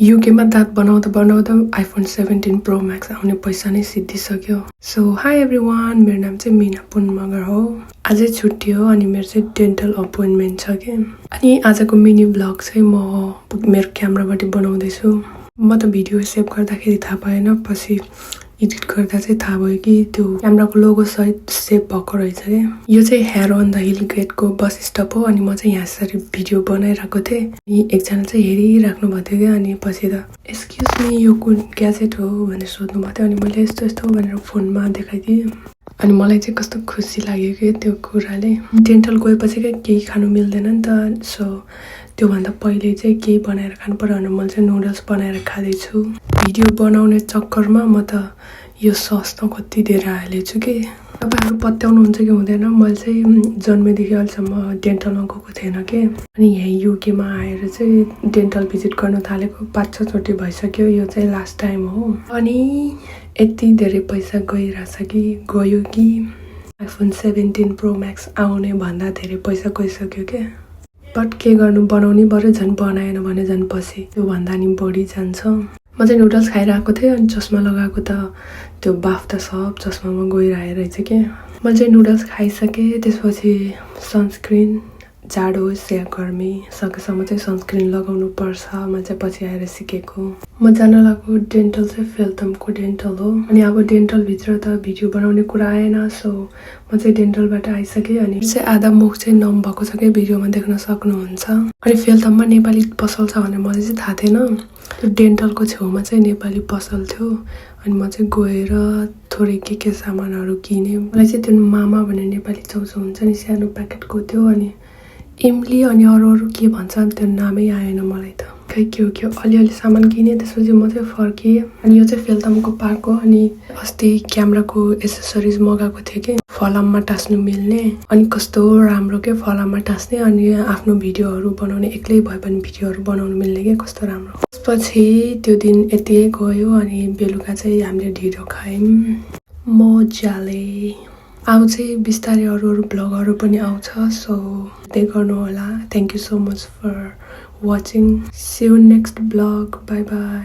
युकेमा दाँत बनाउँदा बनाउँदा आइफोन 17 प्रो मैक्स आउने पैसा नै सिद्धिसक्यो। सो हाई एभ्रीवान, मेरो नाम चाहिँ मीना पुन मगर हो। आजै छुट्टी हो अनि मेरो चाहिँ डेन्टल अपोइन्टमेन्ट छ के। अनि आजको मिनी ब्लग चाहिँ म मेरो क्यामेराबाट बनाउँदैछु। म त भिडियो सेभ गर्दाखेरि थाहा पाएन, पछि एडिट गर्दा चाहिँ थाहा भयो कि त्यो क्यामेराको लोगो सहित सेभ भएको रहेछ के। यो चाहिँ हेयर अन द हिल गेटको बस स्टप हो अनि म चाहिँ यहाँ यसरी भिडियो बनाइरहेको थिएँ अनि एकजना चाहिँ हेरिराख्नु भएको थियो क्या। अनि पछि त एक्सक्युज मी यो कुन ग्याजेट हो भनेर सोध्नु भएको थियो अनि मैले यस्तो यस्तो भनेर फोनमा देखाइदिएँ। अनि मलाई चाहिँ कस्तो खुसी लाग्यो कि त्यो कुराले। डेन्टल गएपछि क्या केही खानु मिल्दैन नि त, सो त्योभन्दा पहिले चाहिँ केही बनाएर खानु पर्यो भनेर मैले चाहिँ नुडल्स बनाएर खाँदैछु। भिडियो बनाउने चक्करमा म त यो सस त कति धेरै हालेछु कि। तपाईँहरू पत्याउनुहुन्छ कि हुँदैन, मैले चाहिँ जन्मेदेखि अहिलेसम्म डेन्टलमा गएको थिएन कि। अनि यहाँ युकेमा आएर चाहिँ डेन्टल भिजिट गर्न थालेको 5-6 चोटि भइसक्यो। यो चाहिँ लास्ट टाइम हो। अनि यति धेरै पैसा गइरहेछ कि गयो कि आइफोन 17 प्रो मैक्स आउने भन्दा धेरै पैसा गइसक्यो क्या। बट के गर्नु, बनाउनै पर्यो। झन् बनाएन भने झन् पछि त्योभन्दा नि बढी जान्छ। म चाहिँ नुडल्स खाइरहेको थिएँ अनि चस्मा लगाएको त त्यो बाफ त सब चस्मामा गइरहेको रहेछ क्या। मैले चाहिँ नुडल्स खाइसकेँ, त्यसपछि सनस्क्रिन जाडो होस् या गर्मी सकेसम्म चाहिँ सनस्क्रिन लगाउनु पर्छ। म चाहिँ पछि आएर सिकेको। म जान लागेको डेन्टल चाहिँ फेल्थमको डेन्टल हो। अनि अब डेन्टलभित्र त भिडियो बनाउने कुरा आएन, सो म चाहिँ डेन्टलबाट आइसकेँ। अनि चाहिँ आधा मुख चाहिँ नम भएको छ कि भिडियोमा देख्न सक्नुहुन्छ। अनि फेल्थममा नेपाली पसल छ भनेर मलाई चाहिँ थाहा थिएन। त्यो डेन्टलको छेउमा चाहिँ नेपाली पसल थियो अनि म चाहिँ गएर थोरै के सामानहरू किनेँ। मलाई चाहिँ त्यो मामा भन्ने नेपाली चाउचाउ हुन्छ नि सानो प्याकेटको थियो अनि इमली अनि अरू के भन्छ त्यो नामै आएन मलाई त। खै के हो अलिअलि सामान किनेँ, त्यसपछि म चाहिँ फर्किएँ। अनि यो चाहिँ फेल्थमको पार्क हो। अनि अस्ति क्यामेराको एसेसरिज मगाएको थिएँ कि फलाममा टास्नु मिल्ने। अनि कस्तो राम्रो के फलाममा टास्ने अनि आफ्नो भिडियोहरू बनाउने, एक्लै भए पनि भिडियोहरू बनाउनु मिल्ने के, कस्तो राम्रो। त्यसपछि त्यो दिन यति गयो अनि बेलुका चाहिँ हामीले ढिँडो खायौँ मजाले। अब चाहिँ बिस्तारै अरू ब्लगहरू पनि आउँछ, सो त्यही गर्नु होला। Thank you so much for watching. See you next blog. Bye by.